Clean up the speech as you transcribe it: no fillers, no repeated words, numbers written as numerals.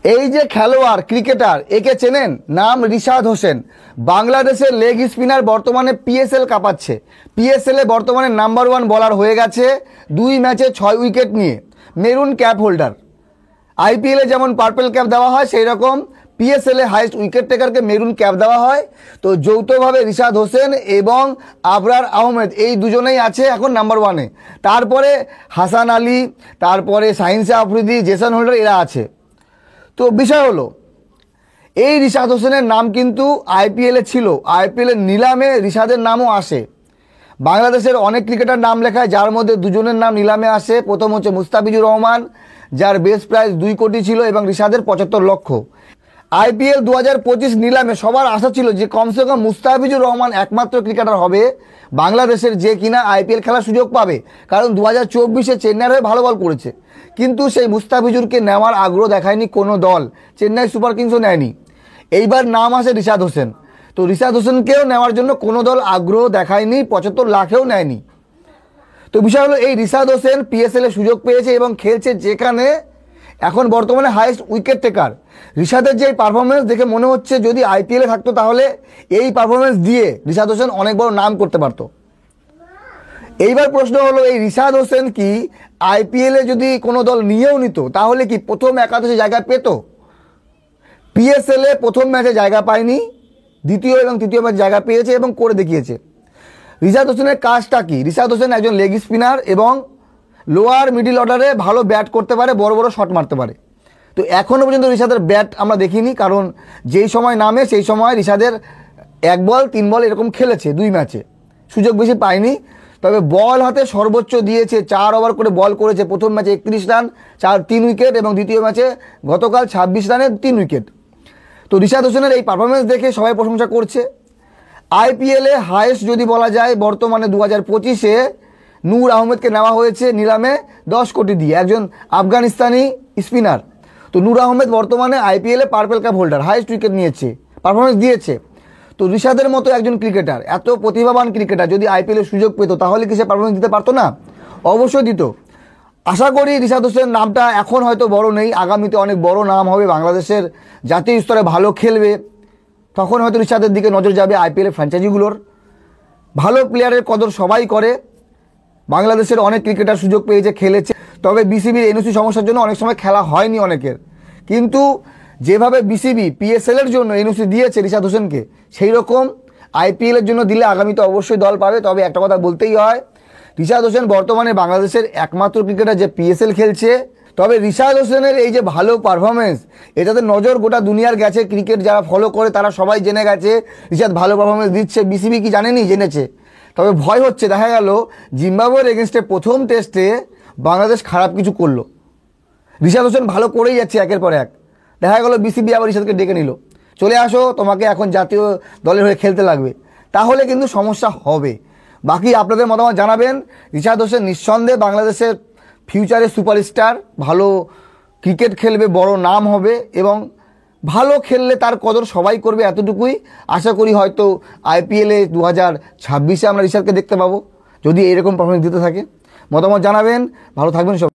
এই যে খেলোয়াড় ক্রিকেটার, একে চেনেন? নাম রিশাদ হোসেন। বাংলাদেশের লেগ স্পিনার, বর্তমানে পিএসএল কাঁপাচ্ছে। পিএসএলে বর্তমানে নাম্বার 1 বলার হয়ে গেছে, 2 ম্যাচে 6 উইকেট নিয়ে মেরুন ক্যাপ হোল্ডার। আইপিএলে যেমন পার্পেল ক্যাপ দেওয়া হয়, সেই রকম পিএসএলে হাইস্ট উইকেট টেকারকে মেরুন ক্যাপ দেওয়া হয়। তো যৌথভাবে রিশাদ হোসেন এবং আবরার আহমেদ এই দুজনেই আছে এখন নাম্বার 1-এ। তারপরে হাসান আলী, তারপরে শাহিন শাহ আফ্রিদি, জেসন হোল্ডার, এরা আছে। তো বিষয় হলো, এই রিশাদ হোসেনের নাম কিন্তু আইপিএলে ছিল, আইপিএলের নিলামে রিশাদের নামও আসে। বাংলাদেশের অনেক ক্রিকেটার নাম লেখায়, যার মধ্যে দুজনের নাম নিলামে আসে। প্রথম হচ্ছে মুস্তাফিজুর রহমান, যার বেস প্রাইস 2 কোটি ছিল, এবং রিশাদের 75 লক্ষ। আইপিএল 2025 নিলামে সবার আশা ছিল যে কমসে কম মুস্তাফিজুর রহমান একমাত্র ক্রিকেটার হবে বাংলাদেশের যে কিনা আইপিএল খেলার সুযোগ পাবে, কারণ 2024-এ চেন্নাইয়ের হয়ে ভালো বল করেছে। কিন্তু সেই মুস্তাফিজুরকে নেওয়ার আগ্রহ দেখায়নি কোনো দল, চেন্নাই সুপার কিংসও নেয়নি। এইবার নাম আসে রিশাদ হোসেন। তো রিশাদ হোসেনকেও নেওয়ার জন্য কোনো দল আগ্রহ দেখায়নি, 75 লাখেও নেয়নি। তো বিষয় হলো, এই রিশাদ হোসেন পিএসএলে সুযোগ পেয়েছে এবং খেলছে, যেখানে এখন বর্তমানে হাইয়েস্ট উইকেট টেকার। রিশাদের যে পারফরমেন্স দেখে মনে হচ্ছে যদি আইপিএলে থাকতো তাহলে এই পারফরমেন্স দিয়ে রিশাদ হোসেন অনেক বড় নাম করতে পারত। এইবার প্রশ্ন হলো, এই রিশাদ হোসেন কি আইপিএলে যদি কোনো দল নিয়েও নিত তাহলে কি প্রথম একাদশে জায়গা পেত? পিএসএলে প্রথম ম্যাচে জায়গা পায়নি, দ্বিতীয় এবং তৃতীয় ম্যাচে জায়গা পেয়েছে এবং করে দেখিয়েছে। রিশাদ হোসেনের কাজটা কি? রিশাদ হোসেন একজন লেগ স্পিনার এবং লোয়ার মিডিল অর্ডারে ভালো ব্যাট করতে পারে, বড় বড় শট মারতে পারে। তো এখনও পর্যন্ত রিশাদের ব্যাট আমরা দেখিনি, কারণ যেই সময় নামে সেই সময় রিশাদের 1 বল 3 বল এরকম খেলেছে 2 ম্যাচে, সুযোগ বেশি পায়নি। তবে বল হাতে সর্বোচ্চ দিয়েছে, 4 ওভার করে বল করেছে। প্রথম ম্যাচে 31 রান, 3 উইকেট, এবং দ্বিতীয় ম্যাচে গতকাল 26 রানে 3 উইকেট। তো রিশাদ হোসেনের এই পারফরমেন্স দেখে সবাই প্রশংসা করছে। আইপিএলে হাইয়েস্ট যদি বলা যায়, বর্তমানে 2025-এ নূর আহমেদকে নেওয়া হয়েছে নিলামে 10 কোটি দিয়ে, একজন আফগানিস্তানি স্পিনার। তো নূর আহমেদ বর্তমানে আইপিএলে purple cap holder, highest wicket নিয়েছে, পারফরমেন্স দিয়েছে। তো রিশাদের মতো একজন ক্রিকেটার, এত প্রতিভাবান ক্রিকেটার, যদি আইপিএলে সুযোগ পেত তাহলে কি সে পারফরমেন্স দিতে পারতো না? অবশ্যই দিত। আশা করি রিশাদ হোসেন নামটা এখন হয়তো বড় নেই, আগামীতে অনেক বড় নাম হবে, বাংলাদেশের জাতীয় স্তরে ভালো খেলবে, তখন হয়তো রিশাদের দিকে নজর যাবে আইপিএলের ফ্র্যাঞ্চাইজিগুলোর। ভালো প্লেয়ারের কদর সবাই করে, বাংলাদেশের অনেক ক্রিকেটার সুযোগ পেয়েছে, খেলেছে। তবে বিসিবির এনওসি সমস্যার জন্য অনেক সময় খেলা হয়নি অনেকের। কিন্তু যেভাবে বিসিবি পিএসএলের জন্য এনওসি দিয়েছে রিশাদ হোসেনকে, সেই রকম আইপিএলের জন্য দিলে আগামীতে অবশ্যই দল পাবে। তবে একটা কথা বলতেই হয়, রিশাদ হোসেন বর্তমানে বাংলাদেশের একমাত্র ক্রিকেটার যে পিএসএল খেলছে। তবে রিশাদ হোসেনের এই যে ভালো পারফরমেন্স, এটাতে নজর গোটা দুনিয়ার গেছে। ক্রিকেট যারা ফলো করে তারা সবাই জেনে গেছে রিশাদ ভালো পারফরমেন্স দিচ্ছে। বিসিবি কি জানেনি? জেনেছে। তবে ভয় হচ্ছে, দেখা গেল জিম্বাবুয়ের এগেনস্টে প্রথম টেস্টে বাংলাদেশ খারাপ কিছু করলো, রিশাদ হোসেন ভালো করেই যাচ্ছে একের পর এক, দেখা গেল বিসিবি আবার রিশাদকে ডেকে নিল, চলে আসো, তোমাকে এখন জাতীয় দলের হয়ে খেলতে লাগবে, তাহলে কিন্তু সমস্যা হবে। বাকি আপনাদের মতামত জানাবেন। রিশাদ হোসেন নিঃসন্দেহে বাংলাদেশের ফিউচারে সুপারস্টার, ভালো ক্রিকেট খেলবে, বড় নাম হবে, এবং ভালো খেললে তার কদর সবাই করবে, এতটুকুই আশা করি। হয়তো আইপিএলে 2026-এ আমরা রিশাদকে দেখতে পাবো, যদি এরকম পারফরমেন্স দিতে থাকে। মতামত জানাবেন, ভালো থাকবেন সব।